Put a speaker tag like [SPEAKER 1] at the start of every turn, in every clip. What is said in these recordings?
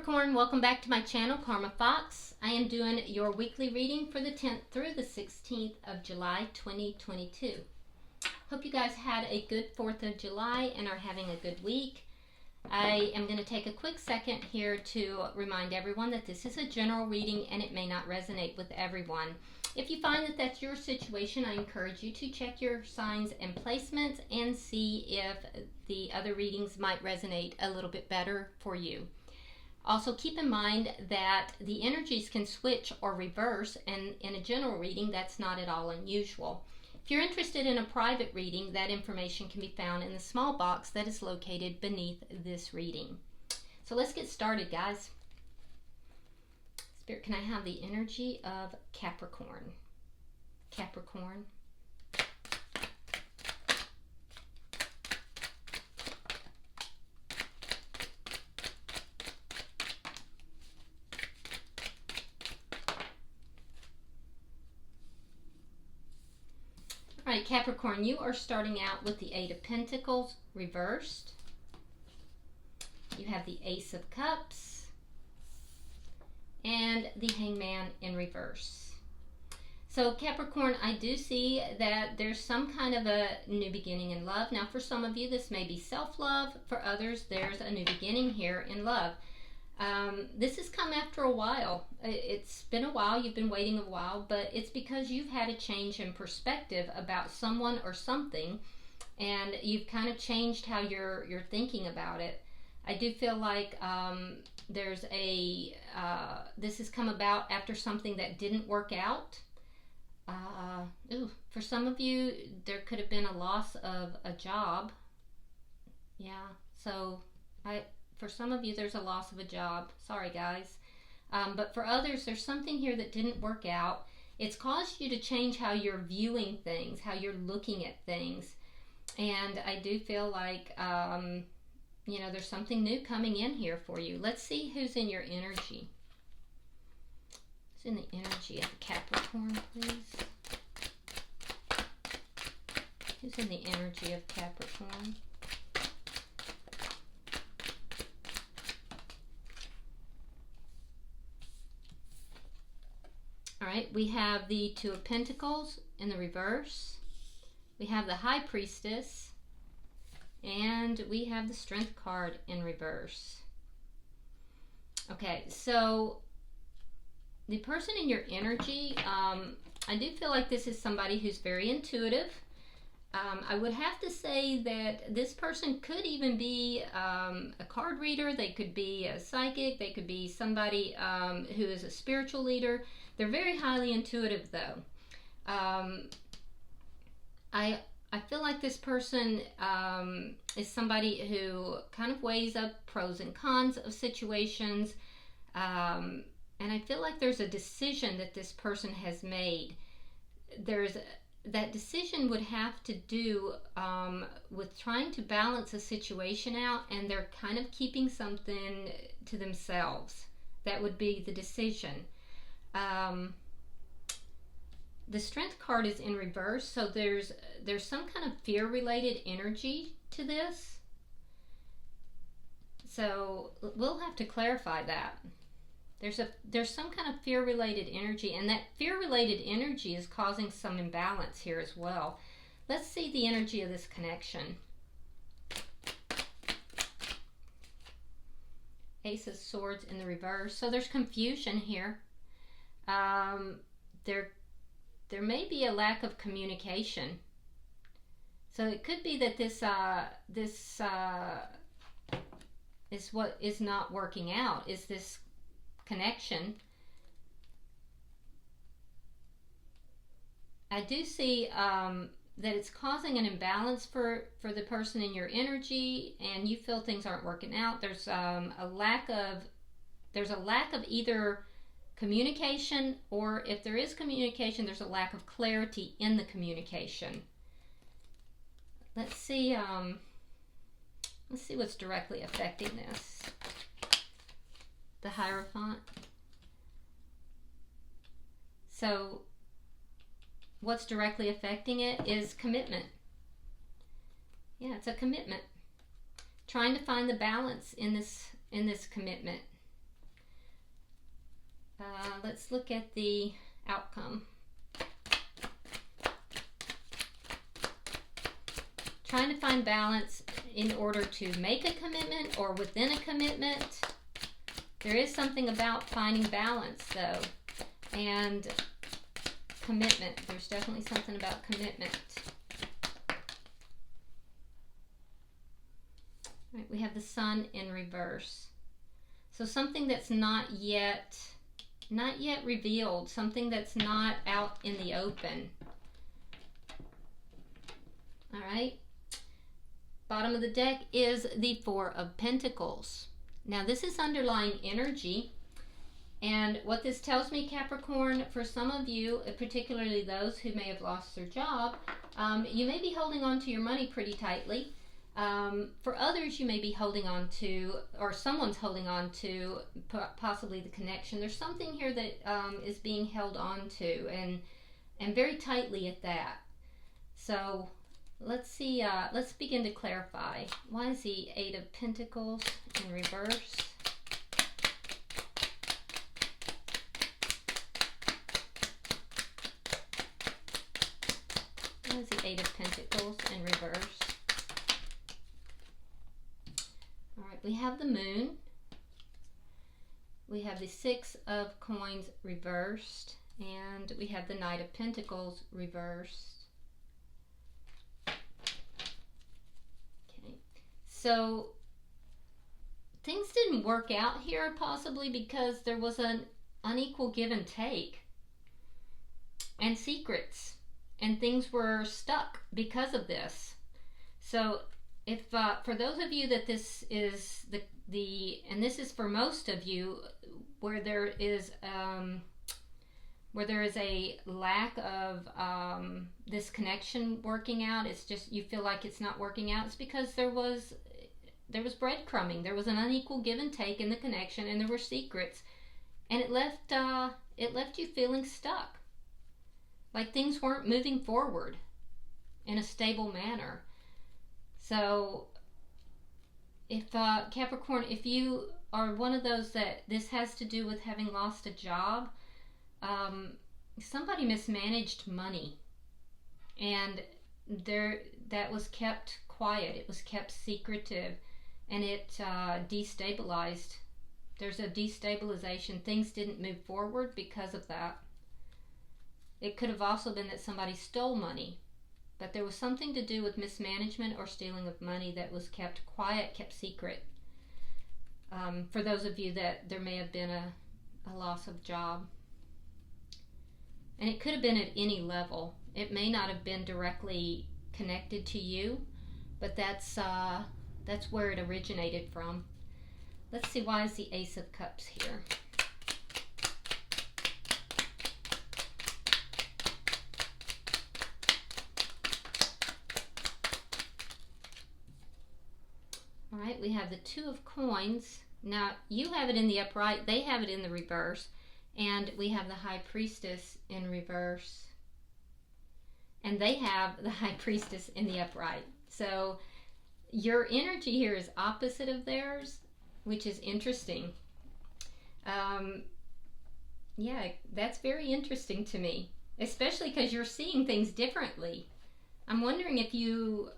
[SPEAKER 1] Capricorn, welcome back to my channel, Karma Fox. I am doing your weekly reading for the 10th through the 16th of July 2022. Hope you guys had a good 4th of July and are having a good week. I am going to take a quick second here to remind everyone that this is a general reading and it may not resonate with everyone. If you find that that's your situation, I encourage you to check your signs and placements and see if the other readings might resonate a little bit better for you. Also, keep in mind that the energies can switch or reverse, and in a general reading, that's not at all unusual. If you're interested in a private reading, that information can be found in the small box that is located beneath this reading. So let's get started, guys. Spirit, can I have the energy of Capricorn? Capricorn. All right, Capricorn, you are starting out with the Eight of Pentacles reversed. You have the Ace of Cups and the Hangman in reverse. So Capricorn, I do see that there's some kind of a new beginning in love. Now, for some of you, this may be self-love. For others, there's a new beginning here in love. This has come after a while. It's been a while, you've been waiting a while, but it's because you've had a change in perspective about someone or something, and you've kind of changed how you're thinking about it. I do feel like there's a, this has come about after something that didn't work out. For some of you, there could have been a loss of a job. Yeah, so for some of you, there's a loss of a job. Sorry, guys. But for others, there's something here that didn't work out. It's caused you to change how you're viewing things, how you're looking at things. And I do feel like, there's something new coming in here for you. Let's see who's in your energy. Who's in the energy of Capricorn, please? Who's in the energy of Capricorn? All right, we have the Two of Pentacles in the reverse. We have the High Priestess. And we have the Strength card in reverse. Okay, so the person in your energy, I do feel like this is somebody who's very intuitive. I would have to say that this person could even be a card reader. They could be a psychic. They could be somebody who is a spiritual leader. They're very highly intuitive, though. I feel like this person is somebody who kind of weighs up pros and cons of situations. And I feel like there's a decision that this person has made. That decision would have to do with trying to balance a situation out, and they're kind of keeping something to themselves. That would be the decision. The Strength card is in reverse, so there's some kind of fear-related energy to this. So we'll have to clarify that. There's some kind of fear-related energy, and that fear-related energy is causing some imbalance here as well. Let's see the energy of this connection. Ace of Swords in the reverse. So there's confusion here. There may be a lack of communication. So it could be that this is what is not working out, is this connection. I do see that it's causing an imbalance for the person in your energy, and you feel things aren't working out. There's a lack of either communication, or if there is communication, there's a lack of clarity in the communication. Let's see what's directly affecting this. The Hierophant. So what's directly affecting it is commitment. Yeah, it's a commitment. Trying to find the balance in this commitment. Let's look at the outcome. Trying to find balance in order to make a commitment or within a commitment. There is something about finding balance, though, and commitment. There's definitely something about commitment. Right, we have the Sun in reverse. So something that's not yet revealed, something that's not out in the open. All right. Bottom of the deck is the Four of Pentacles. Now this is underlying energy, and what this tells me, Capricorn, for some of you, particularly those who may have lost their job, you may be holding on to your money pretty tightly. For others, you may be holding on to, or someone's holding on to, possibly the connection. There's something here that is being held on to, and very tightly at that. So let's see. Let's begin to clarify. Why is the Eight of Pentacles in reverse? Why is the Eight of Pentacles in reverse? We have the Moon. We have the Six of Coins reversed. And we have the Knight of Pentacles reversed. Okay. So things didn't work out here, possibly because there was an unequal give and take. And secrets. And things were stuck because of this. So if for those of you that this is and this is for most of you, where there is a lack of this connection working out, it's just you feel like it's not working out, it's because there was breadcrumbing, there was an unequal give and take in the connection, and there were secrets, and it left you feeling stuck, like things weren't moving forward in a stable manner. So if Capricorn, if you are one of those that this has to do with having lost a job, somebody mismanaged money, and that was kept quiet, it was kept secretive, and it destabilized. There's a destabilization. Things didn't move forward because of that. It could have also been that somebody stole money. But there was something to do with mismanagement or stealing of money that was kept quiet, kept secret. For those of you that there may have been a loss of job. And it could have been at any level. It may not have been directly connected to you, but that's where it originated from. Let's see, why is the Ace of Cups here? Alright, we have the Two of Coins. Now, you have it in the upright, they have it in the reverse, and we have the High Priestess in reverse. And they have the High Priestess in the upright. So, your energy here is opposite of theirs, which is interesting. Yeah, that's very interesting to me, especially because you're seeing things differently. I'm wondering if you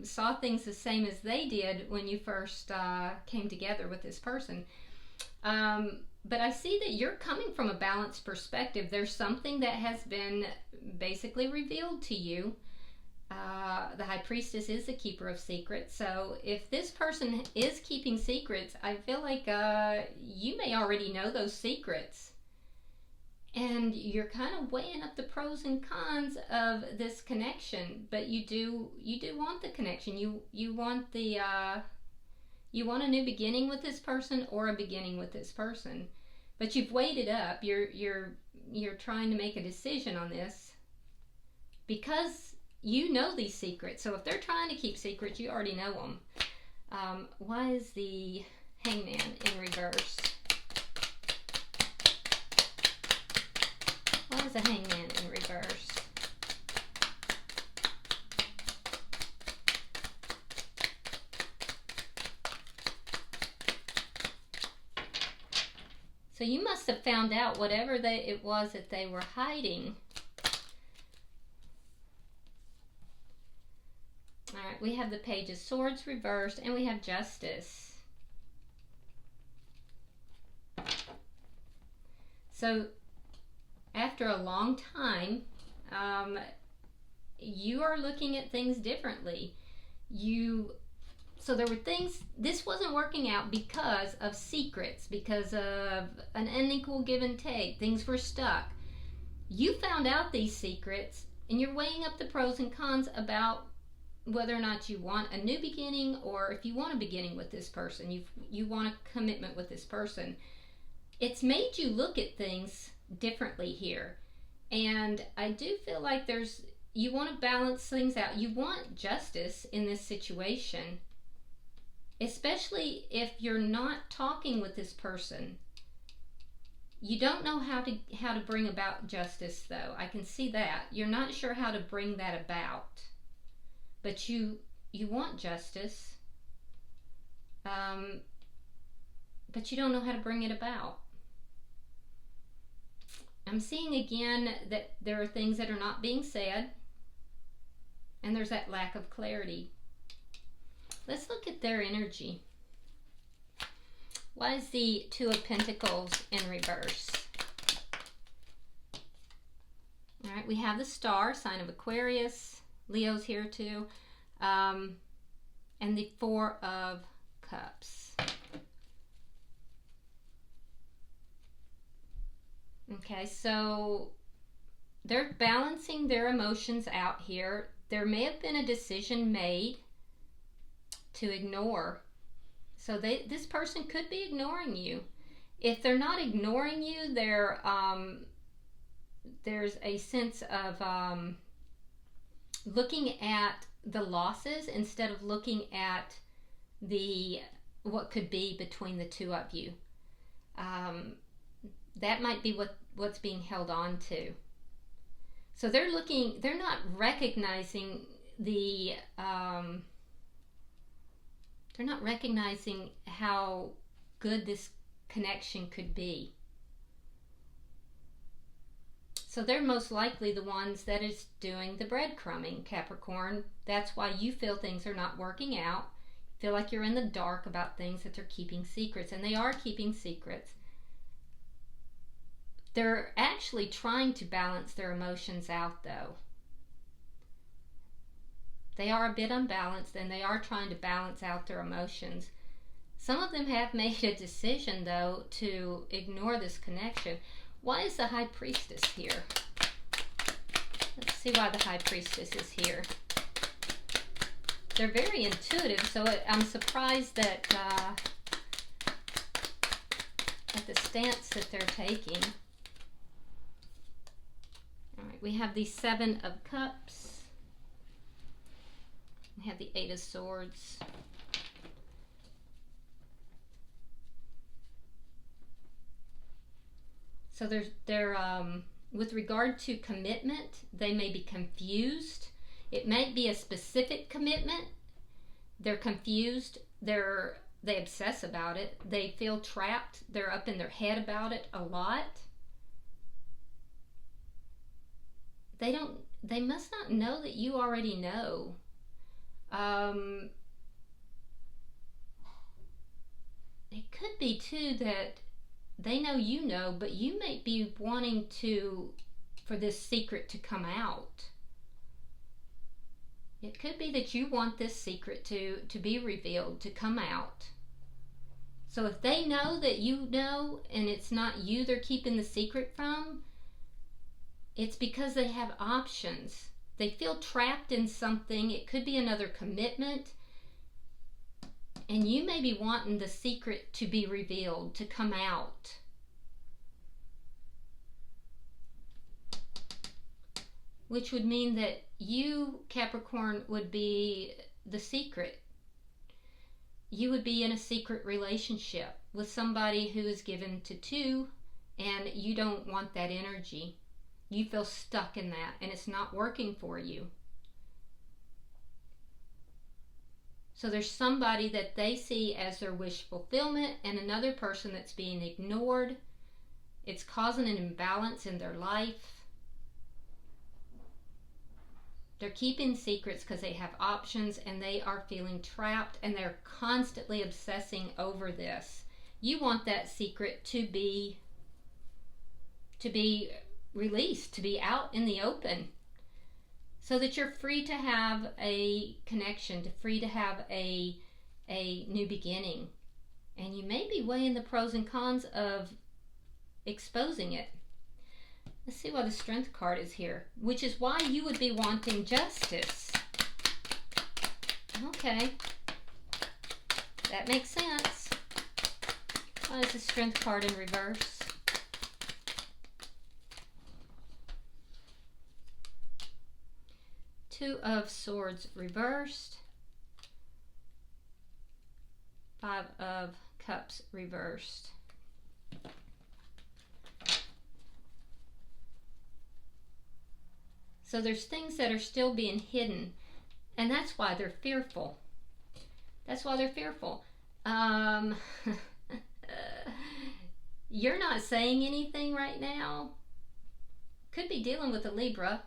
[SPEAKER 1] saw things the same as they did when you first came together with this person. But I see that you're coming from a balanced perspective. There's something that has been basically revealed to you. The High Priestess is the keeper of secrets. So if this person is keeping secrets, I feel like you may already know those secrets. And you're kind of weighing up the pros and cons of this connection, but you do want the connection. You want the you want a new beginning with this person or a beginning with this person, but you've weighed it up. You're trying to make a decision on this because you know these secrets. So if they're trying to keep secrets, you already know them. Why is the Hangman in reverse? Why is the Hangman in reverse? So you must have found out whatever it was that they were hiding. All right, we have the Page of Swords reversed, and we have Justice. So after a long time, you are looking at things differently. So there were things, this wasn't working out because of secrets, because of an unequal give and take. Things were stuck. You found out these secrets, and you're weighing up the pros and cons about whether or not you want a new beginning, or if you want a beginning with this person, you want a commitment with this person. It's made you look at things differently here. And I do feel like you want to balance things out. You want justice in this situation, especially if you're not talking with this person. You don't know how to bring about justice, though. I can see that. You're not sure how to bring that about. But you want justice. But you don't know how to bring it about. I'm seeing again that there are things that are not being said, and there's that lack of clarity. Let's look at their energy. Why is the Two of Pentacles in reverse? All right, we have the Star, sign of Aquarius. Leo's here too. And the Four of Cups. Okay, so they're balancing their emotions out here. There may have been a decision made to ignore. So this person could be ignoring you. If they're not ignoring you, there's a sense of looking at the losses instead of looking at what could be between the two of you. That might be what's being held on to. So they're not recognizing they're not recognizing how good this connection could be. So they're most likely the ones that is doing the breadcrumbing, Capricorn. That's why you feel things are not working out. Feel like you're in the dark about things, that they're keeping secrets, and they are keeping secrets. They're actually trying to balance their emotions out, though. They are a bit unbalanced, and they are trying to balance out their emotions. Some of them have made a decision, though, to ignore this connection. Why is the High Priestess here? Let's see why the High Priestess is here. They're very intuitive, so I'm surprised that at the stance that they're taking. All right, we have the Seven of Cups. We have the Eight of Swords. So they're with regard to commitment, they may be confused. It might be a specific commitment. They're confused. They obsess about it. They feel trapped. They're up in their head about it a lot. They must not know that you already know. It could be too that they know you know, but you may be wanting for this secret to come out. It could be that you want this secret to be revealed, to come out. So if they know that you know, and it's not you they're keeping the secret from, it's because they have options. They feel trapped in something. It could be another commitment. And you may be wanting the secret to be revealed, to come out. Which would mean that you, Capricorn, would be the secret. You would be in a secret relationship with somebody who is given to two, and you don't want that energy. You feel stuck in that, and it's not working for you. So there's somebody that they see as their wish fulfillment, and another person that's being ignored. It's causing an imbalance in their life. They're keeping secrets because they have options, and they are feeling trapped, and they're constantly obsessing over this. You want that secret to be released, to be out in the open, so that you're free to have a connection, free to have a new beginning. And you may be weighing the pros and cons of exposing it. Let's see why the Strength card is here, which is why you would be wanting justice. Okay, that makes sense. Why is the Strength card in reverse? Two of Swords reversed. Five of Cups reversed. So there's things that are still being hidden, and that's why they're fearful. That's why they're fearful. You're not saying anything right now. Could be dealing with a Libra,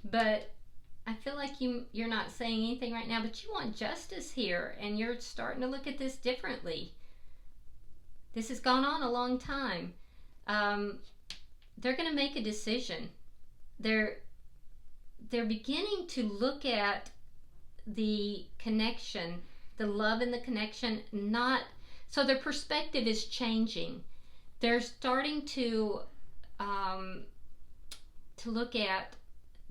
[SPEAKER 1] but I feel like you're not saying anything right now, but you want justice here, and you're starting to look at this differently. This has gone on a long time. They're going to make a decision. They're beginning to look at the connection, the love in the connection, so their perspective is changing. They're starting to look at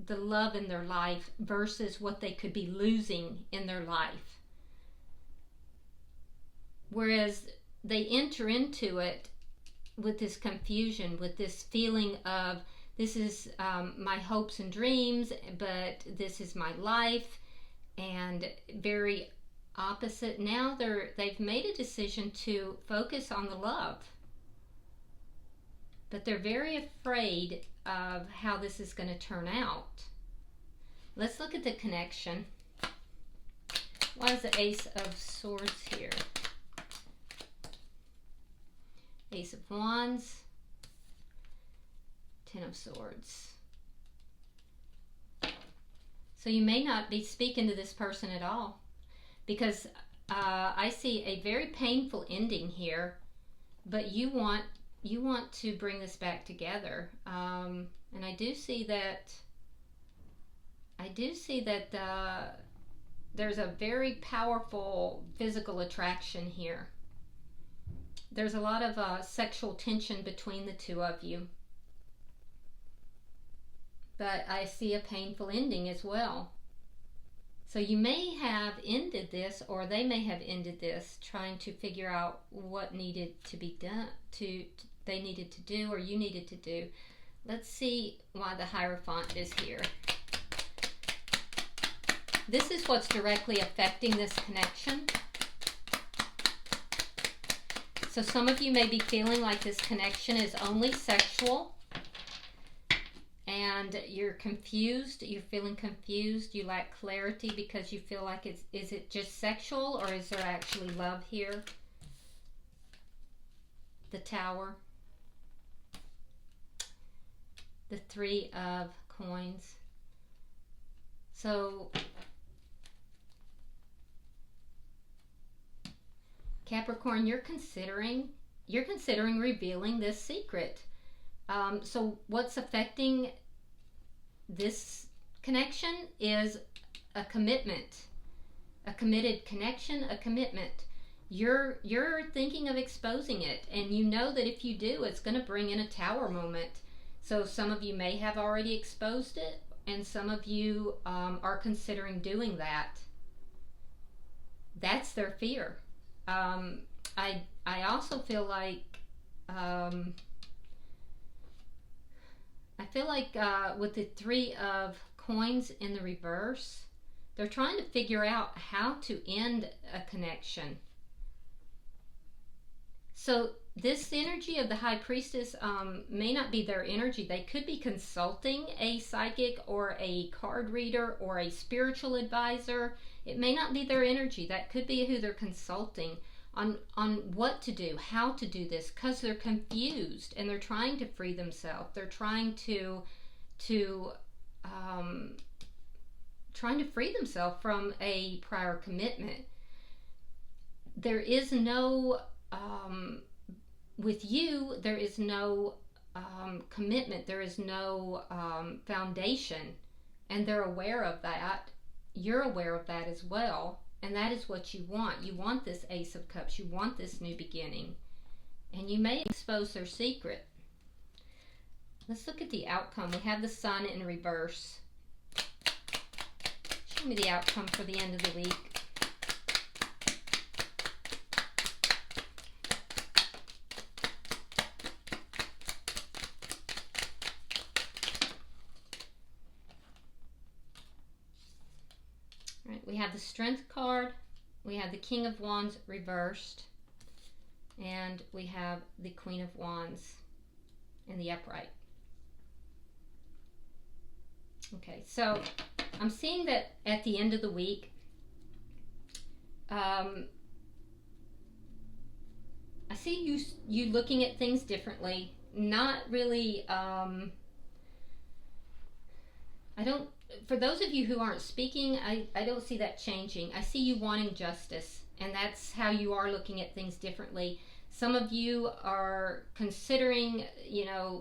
[SPEAKER 1] the love in their life versus what they could be losing in their life. Whereas they enter into it with this confusion, with this feeling of, this is my hopes and dreams, but this is my life, and very opposite. Now they've made a decision to focus on the love, but they're very afraid of how this is going to turn out. Let's look at the connection. Why is the Ace of Swords here? Ace of Wands, Ten of Swords. So you may not be speaking to this person at all, because I see a very painful ending here, but you want to bring this back together. And I do see that there's a very powerful physical attraction here. There's a lot of sexual tension between the two of you. But I see a painful ending as well. So you may have ended this, or they may have ended this, trying to figure out what needed to be done, they needed to do, or you needed to do. Let's see why the Hierophant is here. This is what's directly affecting this connection. So some of you may be feeling like this connection is only sexual, and you're confused. You're feeling confused. You lack clarity because you feel like is it just sexual, or is there actually love here? The Tower. The Three of Coins. So Capricorn, you're considering revealing this secret. So what's affecting this connection is a commitment, a committed connection, a commitment. You're thinking of exposing it, and you know that if you do, it's going to bring in a Tower moment. So some of you may have already exposed it, and some of you are considering doing that. That's their fear. I also feel like with the Three of Coins in the reverse, they're trying to figure out how to end a connection. So this energy of the High Priestess may not be their energy. They could be consulting a psychic or a card reader or a spiritual advisor. It may not be their energy. That could be who they're consulting. on what to do, how to do this, because they're confused and they're trying to free themselves. They're trying to free themselves from a prior commitment. There is no with you, there is no commitment. There is no foundation, and they're aware of that. You're aware of that as well. And that is what you want. You want this Ace of Cups. You want this new beginning. And you may expose their secret. Let's look at the outcome. We have the Sun in reverse. Show me the outcome for the end of the week. We have the Strength card, we have the King of Wands reversed, and we have the Queen of Wands in the upright. Okay, so I'm seeing that at the end of the week, I see you looking at things differently. Not really, for those of you who aren't speaking, I don't see that changing. I see you wanting justice, and that's how you are looking at things differently. Some of you are considering,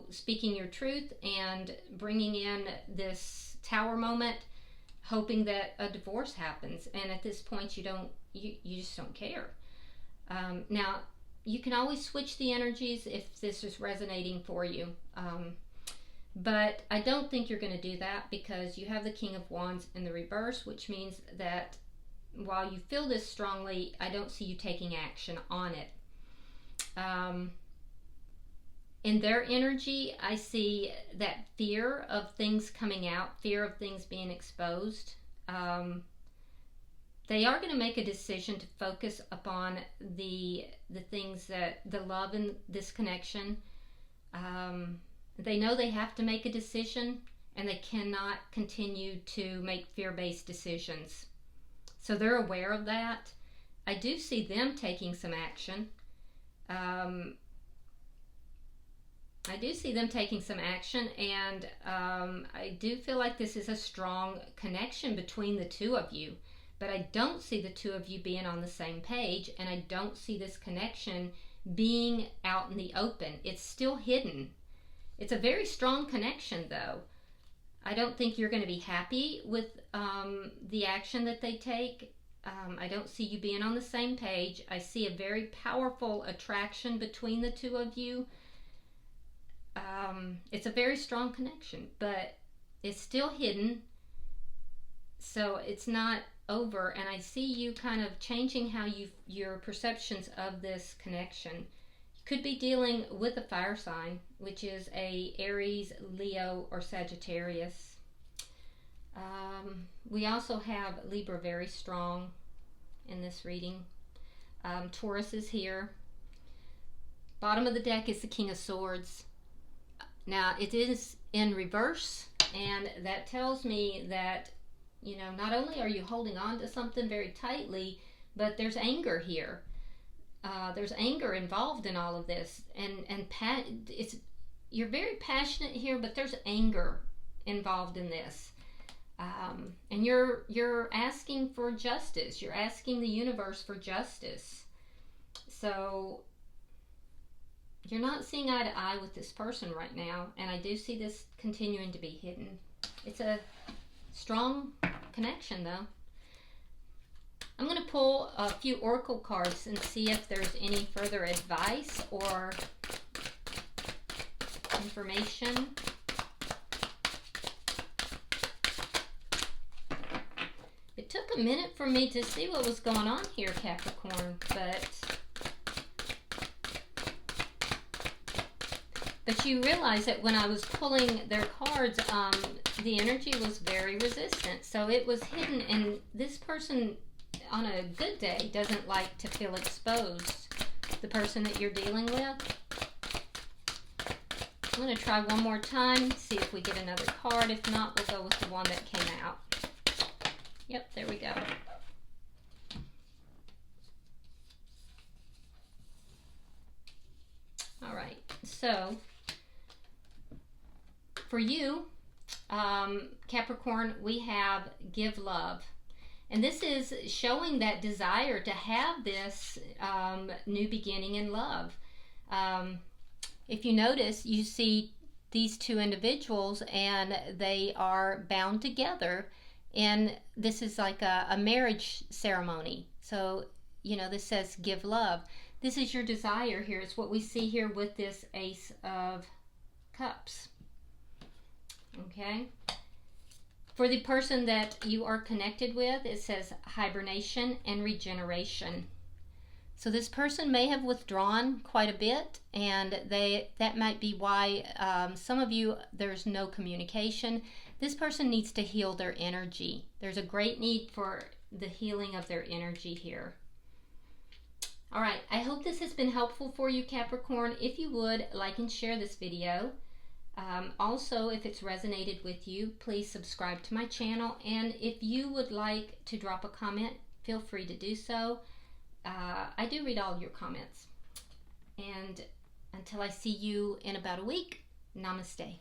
[SPEAKER 1] speaking your truth and bringing in this Tower moment, hoping that a divorce happens. And at this point, you just don't care. Now, you can always switch the energies if this is resonating for you. But I don't think you're going to do that, because you have the King of Wands in the reverse, which means that while you feel this strongly, I don't see you taking action on it. In their energy, I see that fear of things coming out, fear of things being exposed. They are going to make a decision to focus upon the things the love in this connection. They know they have to make a decision, and they cannot continue to make fear-based decisions. So they're aware of that. I do see them taking some action. I do see them taking some action, and I do feel like this is a strong connection between the two of you. But I don't see the two of you being on the same page, and I don't see this connection being out in the open. It's still hidden. It's a very strong connection, though. I don't think you're going to be happy with the action that they take. I don't see you being on the same page. I see a very powerful attraction between the two of you. It's a very strong connection, but it's still hidden. So it's not over, and I see you kind of changing how your perceptions of this connection. Could be dealing with a fire sign, which is a Aries, Leo, or Sagittarius. We also have Libra very strong in this reading. Taurus is here. Bottom of the deck is the King of Swords. Now, it is in reverse, and that tells me that, not only are you holding on to something very tightly, but there's anger here. There's anger involved in all of this, and you're very passionate here, but there's anger involved in this, and you're asking for justice. You're asking the universe for justice. So you're not seeing eye to eye with this person right now, and I do see this continuing to be hidden. It's a strong connection, though. I'm going to pull a few oracle cards and see if there's any further advice or information. It took a minute for me to see what was going on here, Capricorn, but you realize that when I was pulling their cards, the energy was very resistant. So it was hidden, and this person, on a good day, doesn't like to feel exposed. The person that you're dealing with. I'm going to try one more time, see if we get another card. If not, we'll go with the one that came out. Yep, there we go. So for you, Capricorn, we have give love. And this is showing that desire to have this new beginning in love. If you notice, you see these two individuals and they are bound together. And this is like a marriage ceremony. So, you know, this says give love. This is your desire here. It's what we see here with this Ace of Cups. Okay. For the person that you are connected with, it says hibernation and regeneration. So this person may have withdrawn quite a bit, and that might be why some of you, there's no communication. This person needs to heal their energy. There's a great need for the healing of their energy here. All right, I hope this has been helpful for you, Capricorn. If you would, like and share this video. Also, if it's resonated with you, please subscribe to my channel. And if you would like to drop a comment, feel free to do so. I do read all your comments. And until I see you in about a week, namaste.